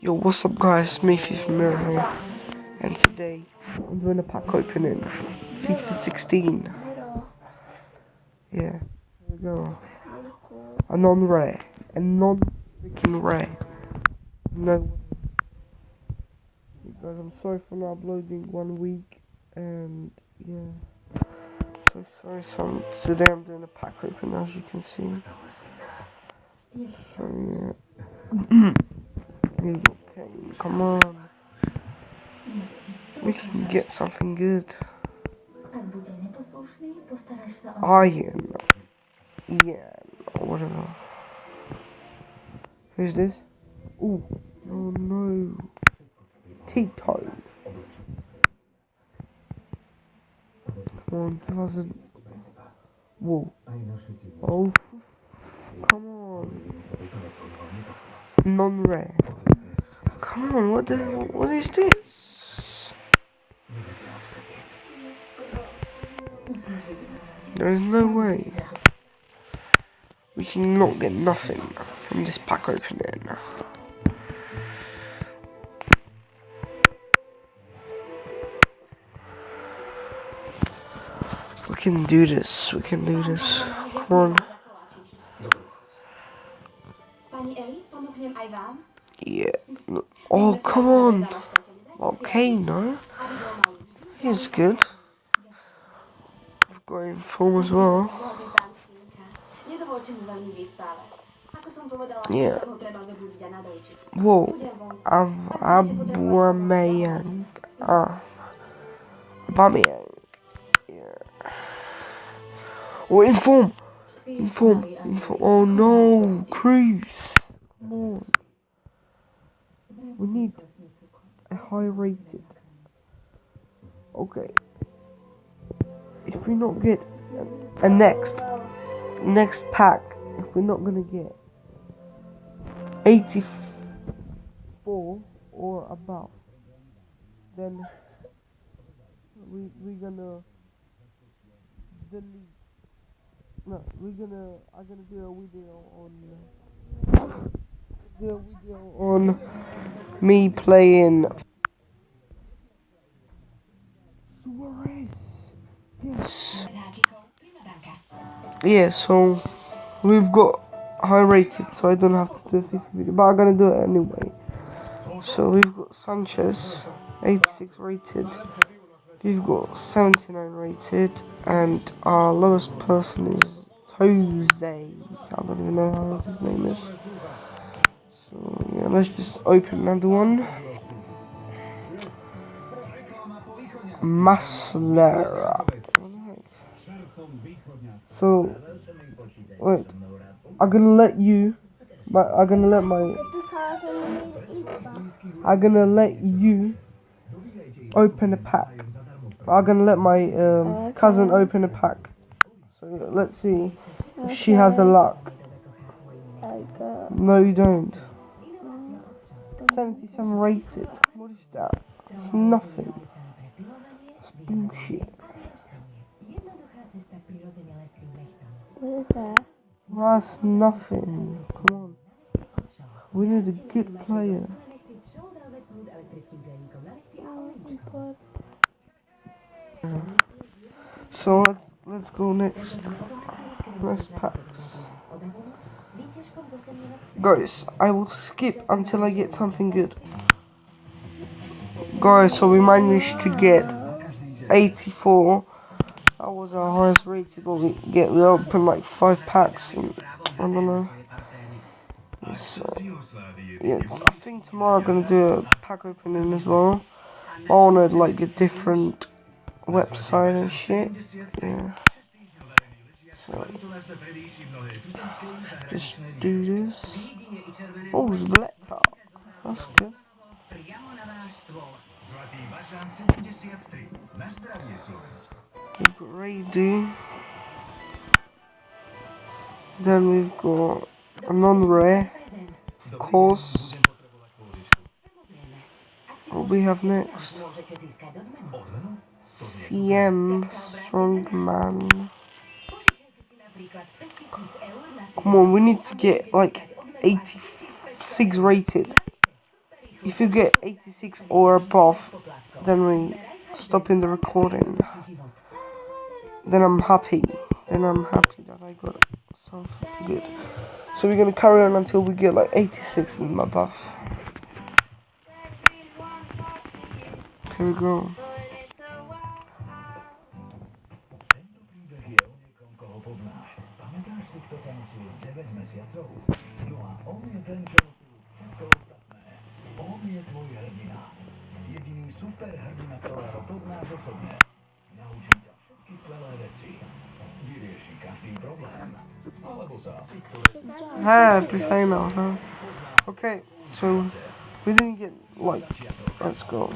Yo, what's up guys, Smithy from Mirror here, and today I'm doing a pack opening, fut16. Yeah, here we go. A non-rare, freaking rare. No way. Guys, I'm sorry for not uploading 1 week, and yeah, so sorry. Today I'm doing a pack open, as you can see. So yeah. Okay, come on. We can get something good. Iron. Yeah, whatever. Who's this? Ooh. Oh no. Tito. Come on, 2000. Whoa. Oh. Come on. Non-rare. Come on, what is this? There is no way. We cannot get nothing from this pack opening. We can do this. We can do this. Come on. Yeah. Oh, come on. Okay, no. He's good. I've got inform as well. Yeah. Whoa. Aubameyang. Aubameyang. Yeah. Oh, inform. Oh no, Cruz. Come on. We need a high rated. Okay. If we not get a next pack, if we're not gonna get 84 or above, then we're gonna delete. No, I'm gonna do a video on me playing Suarez. Yes. Yeah, so we've got high rated, so I don't have to do a 50 video, but I'm gonna do it anyway. So we've got Sanchez, 86 rated. We've got 79 rated, and our lowest person is Jose. I don't even know how his name is. So yeah, let's just open another one. Maslera. So wait, I'm gonna let you open a pack. I'm gonna let my cousin open a pack. So let's see if she has a luck. No, you don't. 77 rated. What is that? It's nothing. It's bullshit. What is that? That's nothing. Come on. We need a good player. So let's go next. Next packs. Guys, I will skip until I get something good. Guys, so we managed to get 84. That was our highest rated. What we get, we opened like 5 packs, and I don't know. So, yeah, I think tomorrow I'm gonna do a pack opening as well. I wanna like a different website and shit. Yeah. So just do this. Oh, Zbleta. That's good. We've got Radu. Then we've got a non-rare, of course. What we have next? CM Strongman. Come on, we need to get like 86 rated. If you get 86 or above, then we stop in the recording. Then I'm happy. Then I'm happy that I got something good. So we're gonna carry on until we get like 86 and above. Here we go. Pisaj no, huh? Okay, so we didn't get like, let's go.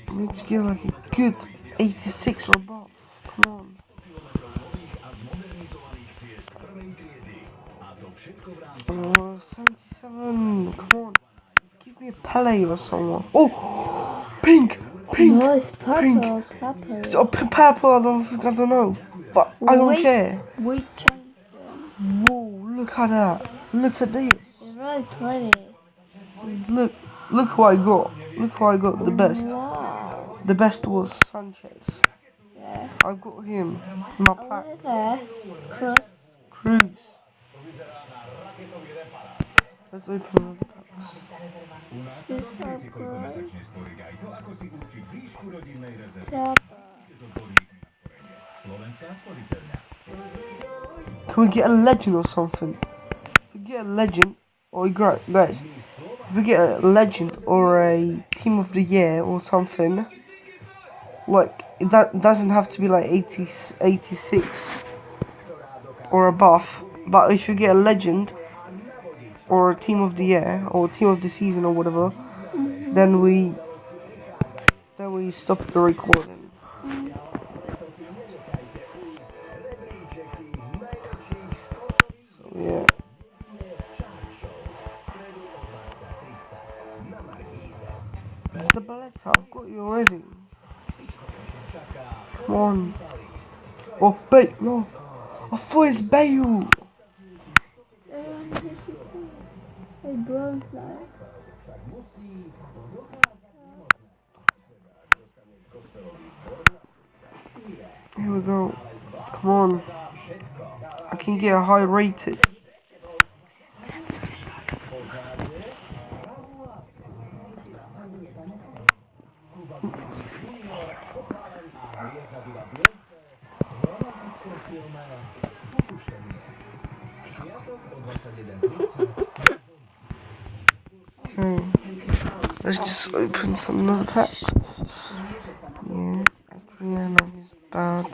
We need to get like a good 86 or above. Come on. Oh, 77. Come on. Give me a Pele or someone. Oh, pink, pink. No, it's purple. Pink. Purple. Oh, purple. I don't know. But I don't care. Wait, champion. Whoa, look at that. Look at this. It's really pretty. Look who I got. Look who I got the best. Wow. The best was Sanchez. Yeah. I got him. My pack. What is that? Cruz. Let's open another packs. This is so good. Can we get a legend or something? If we get a legend, or guys, if we get a legend or a team of the year or something, like that doesn't have to be like 86 or above. But if you get a legend or a team of the year or team of the season or whatever, then we stop the recording. So yeah. Zabaleta, I've got you already. Come on. Oh, Bale, no. I thought it's Bale. I broke that. Here we go. Come on. I can get a high rated. Okay. Let's just open some another pack. Yeah, Adriano is bad.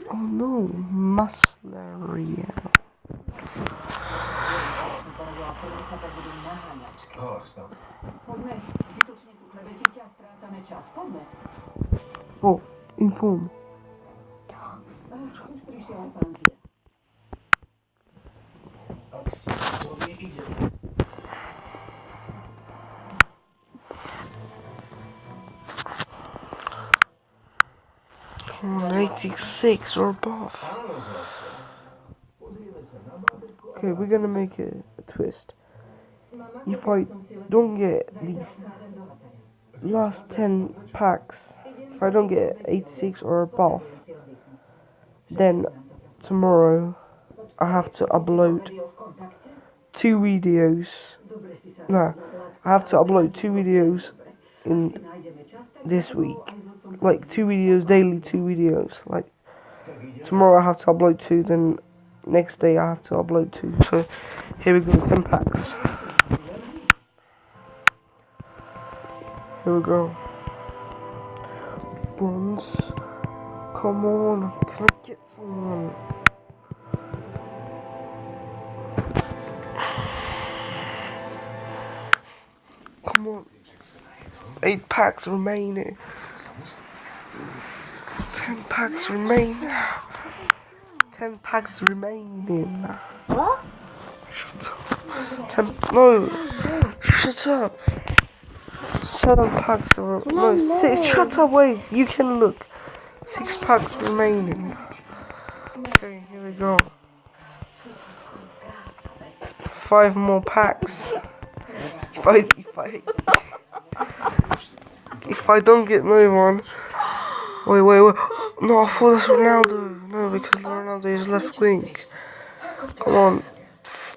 Oh no, Masleria. Oh, inform. 86 or above. Okay, we're gonna make a twist. If I don't get these last 10 packs, if I don't get 86 or above, then tomorrow I have to upload 2 videos. No, I have to upload 2 videos in this week. Like 2 videos daily, 2 videos. Like tomorrow I have to upload 2, then next day I have to upload 2. So here we go, 10 packs. Here we go. Bronze. Come on, can I get someone? Come on. 8 packs remaining. 10 packs remain. 10 packs remaining. What? Shut up. 10. No. Shut up. 7 packs or no, 6. Shut up, wait. You can look. 6 packs remaining. Okay, here we go. 5 more packs. If I don't get no one. Wait. No, I thought that's Ronaldo. No, because Ronaldo is left wing. Come on.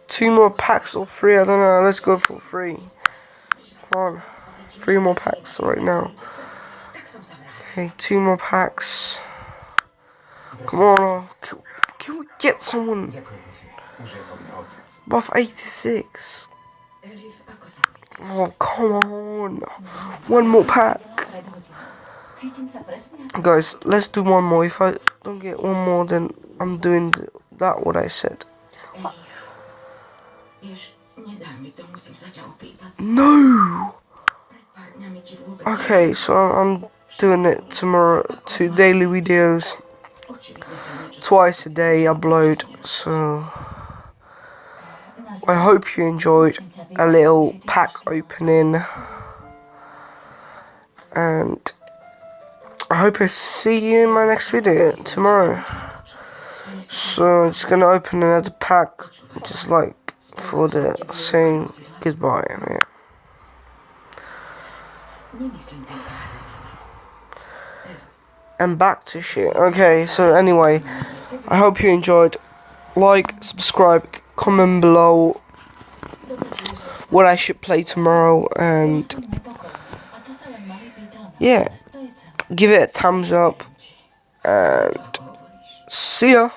2 more packs or 3. I don't know. Let's go for 3. Come on. 3 more packs right now. Okay, 2 more packs. Come on. Can we get someone above 86? Oh, come on. 1 more pack. Guys, let's do 1 more. If I don't get 1 more, then I'm doing that what I said. No! Okay, so I'm doing it tomorrow. 2 daily videos. Twice a day upload. So I hope you enjoyed a little pack opening. And I hope I see you in my next video tomorrow. So I'm just gonna open another pack, just like for the saying goodbye. Yeah. And back to shit. Okay, so anyway, I hope you enjoyed. Like, subscribe, comment below what I should play tomorrow, and yeah, give it a thumbs up, and see ya.